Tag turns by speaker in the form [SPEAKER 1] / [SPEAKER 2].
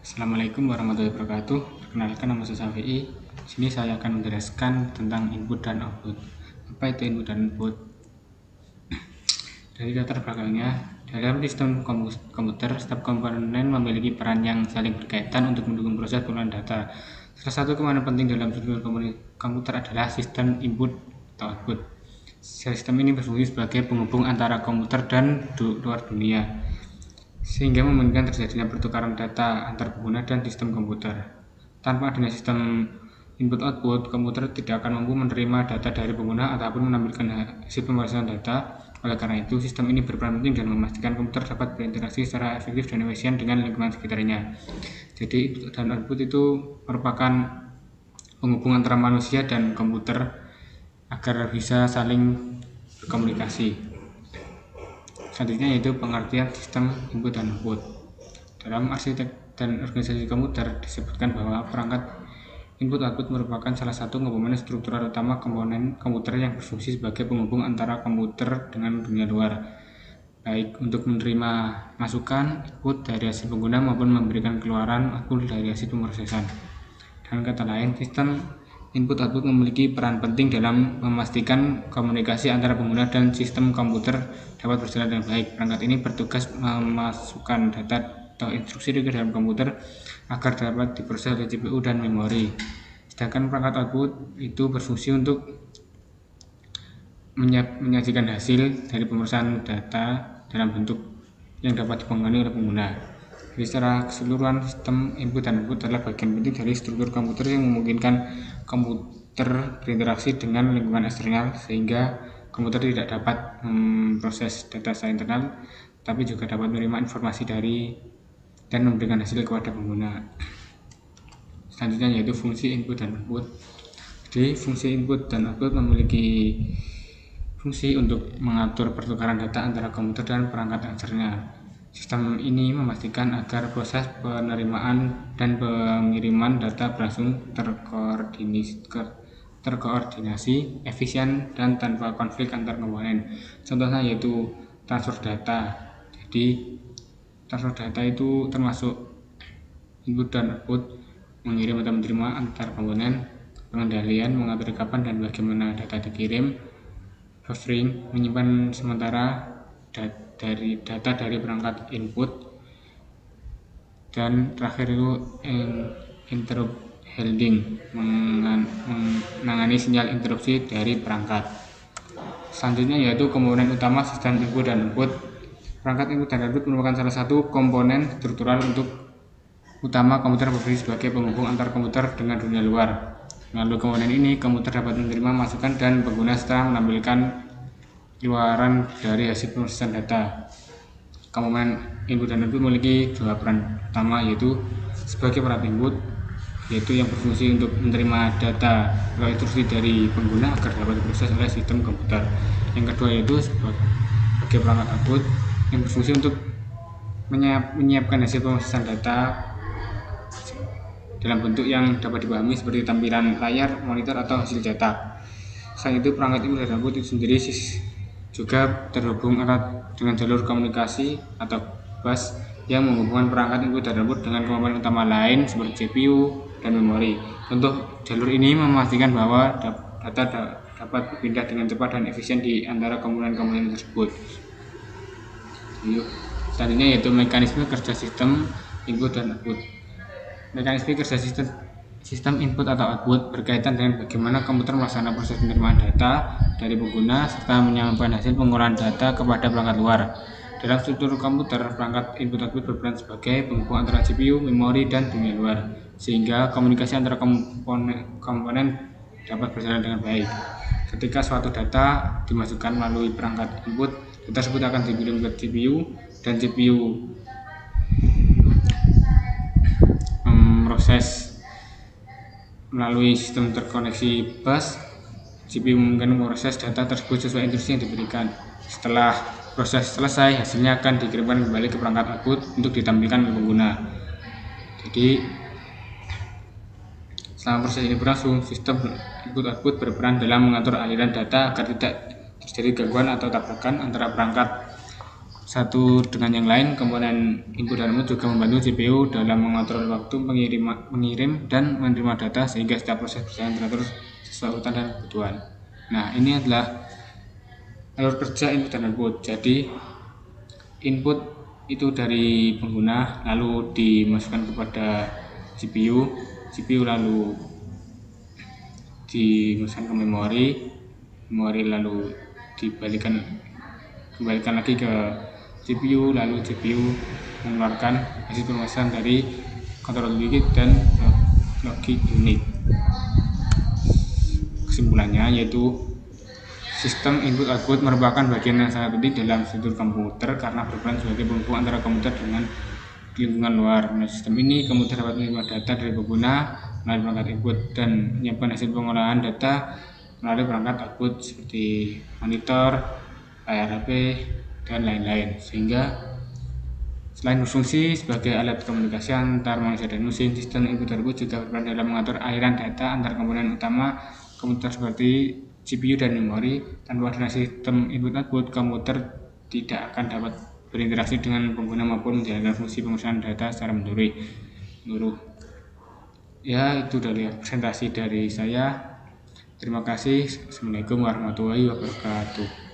[SPEAKER 1] Assalamualaikum warahmatullahi wabarakatuh. Perkenalkan, nama saya Syafi'i. Sini saya akan menjelaskan tentang input dan output. Apa itu input dan output? Dari latar belakangnya, dalam sistem komputer, setiap komponen memiliki peran yang saling berkaitan untuk mendukung proses pengumpulan data. Salah satu komponen penting dalam struktur komputer adalah sistem input atau output. Sistem ini berfungsi sebagai penghubung antara komputer dan luar dunia, sehingga memungkinkan terjadinya pertukaran data antar pengguna dan sistem komputer. Tanpa adanya sistem input-output, komputer tidak akan mampu menerima data dari pengguna ataupun menampilkan hasil pemrosesan data. Oleh karena itu, sistem ini berperan penting dan memastikan komputer dapat berinteraksi secara efektif dan efisien dengan lingkungan sekitarnya. Jadi, input dan output itu merupakan penghubung antara manusia dan komputer agar bisa saling berkomunikasi. Selanjutnya yaitu pengertian sistem input dan output. Dalam arsitek dan organisasi komputer disebutkan bahwa perangkat input-output merupakan salah satu komponen struktural utama komponen komputer yang berfungsi sebagai penghubung antara komputer dengan dunia luar, baik untuk menerima masukan input dari hasil pengguna maupun memberikan keluaran output dari hasil pemrosesan. Dengan kata lain, sistem input-output memiliki peran penting dalam memastikan komunikasi antara pengguna dan sistem komputer dapat berjalan dengan baik. Perangkat ini bertugas memasukkan data atau instruksi ke dalam komputer agar dapat diproses oleh CPU dan memori. Sedangkan perangkat output itu berfungsi untuk menyajikan hasil dari pemrosesan data dalam bentuk yang dapat dipengaruhi oleh pengguna. Jadi secara keseluruhan, sistem input dan output adalah bagian penting dari struktur komputer yang memungkinkan komputer berinteraksi dengan lingkungan eksternal, sehingga komputer tidak dapat memproses data secara internal, tapi juga dapat menerima informasi dari dan memberikan hasil kepada pengguna. Selanjutnya yaitu fungsi input dan output. Jadi fungsi input dan output memiliki fungsi untuk mengatur pertukaran data antara komputer dan perangkat eksternal. Sistem ini memastikan agar proses penerimaan dan pengiriman data berlangsung terkoordinasi, efisien, dan tanpa konflik antar komponen. Contohnya yaitu transfer data. Jadi transfer data itu termasuk input dan output, mengirim atau menerima antar komponen, pengendalian, mengatur kapan dan bagaimana data dikirim, buffering, menyimpan sementara data dari perangkat input, dan terakhir itu interrupt handling, menangani sinyal interupsi dari perangkat. Selanjutnya yaitu komponen utama sistem input dan output. Perangkat input dan output merupakan salah satu komponen struktural utama komputer, berfungsi sebagai penghubung antar komputer dengan dunia luar. Melalui komponen ini, komputer dapat menerima masukan dan pengguna setelah menampilkan keluaran dari hasil pemrosesan data. Komponen input dan output memiliki dua peran utama, yaitu sebagai perangkat input, yaitu yang berfungsi untuk menerima data atau instruksi dari pengguna agar dapat diproses oleh sistem komputer. Yang kedua yaitu sebagai perangkat output yang berfungsi untuk menyiapkan hasil pemrosesan data dalam bentuk yang dapat dipahami seperti tampilan layar, monitor, atau hasil cetak. Selain itu, perangkat input dan output itu sendiri juga terhubung erat dengan jalur komunikasi atau bus yang menghubungkan perangkat input dan output dengan komponen utama lain seperti CPU dan memori. Untuk jalur ini memastikan bahwa data dapat berpindah dengan cepat dan efisien di antara komponen-komponen tersebut. Selanjutnya yaitu mekanisme kerja sistem input dan output. Mekanisme kerja sistem input atau output berkaitan dengan bagaimana komputer melaksanakan proses penerimaan data dari pengguna serta menyampaikan hasil pengolahan data kepada perangkat luar. Dalam struktur komputer, perangkat input output berperan sebagai penghubung antara CPU, memori, dan dunia luar, sehingga komunikasi antara komponen dapat berjalan dengan baik. Ketika suatu data dimasukkan melalui perangkat input, data tersebut akan dikirim ke CPU, dan CPU memproses melalui sistem terkoneksi bus. CPU memungkinkan memproses data tersebut sesuai instruksi yang diberikan. Setelah proses selesai, hasilnya akan dikirimkan kembali ke perangkat output untuk ditampilkan ke pengguna. Jadi selama proses ini berlangsung, sistem input-output berperan dalam mengatur aliran data agar tidak terjadi gangguan atau tabrakan antara perangkat satu dengan yang lain, komponen input dan output juga membantu CPU dalam mengatur waktu mengirim dan menerima data sehingga setiap proses berjalan teratur sesuai urutan dan kebutuhan. Nah, ini adalah alur kerja input dan output. Jadi input itu dari pengguna lalu dimasukkan kepada CPU lalu dimasukkan ke memori lalu kembalikan lagi ke CPU, lalu CPU mengeluarkan hasil pemrosesan dari control unit dan logic unit. Kesimpulannya yaitu sistem input output merupakan bagian yang sangat penting dalam struktur komputer karena berperan sebagai penghubung antara komputer dengan lingkungan luar. Nah, sistem ini komputer dapat menerima data dari pengguna melalui perangkat input dan menyiapkan hasil pengolahan data melalui perangkat output seperti monitor, layar HP, dan lain-lain. Sehingga selain berfungsi sebagai alat komunikasi antar manusia dan mesin, sistem input output juga berperan dalam mengatur aliran data antar komponen utama komputer seperti CPU dan memori. Tanpa adanya sistem input output, komputer tidak akan dapat berinteraksi dengan pengguna maupun menjalankan fungsi pemesanan data secara menyeluruh. Ya, itu dari presentasi dari saya. Terima kasih. Assalamualaikum warahmatullahi wabarakatuh.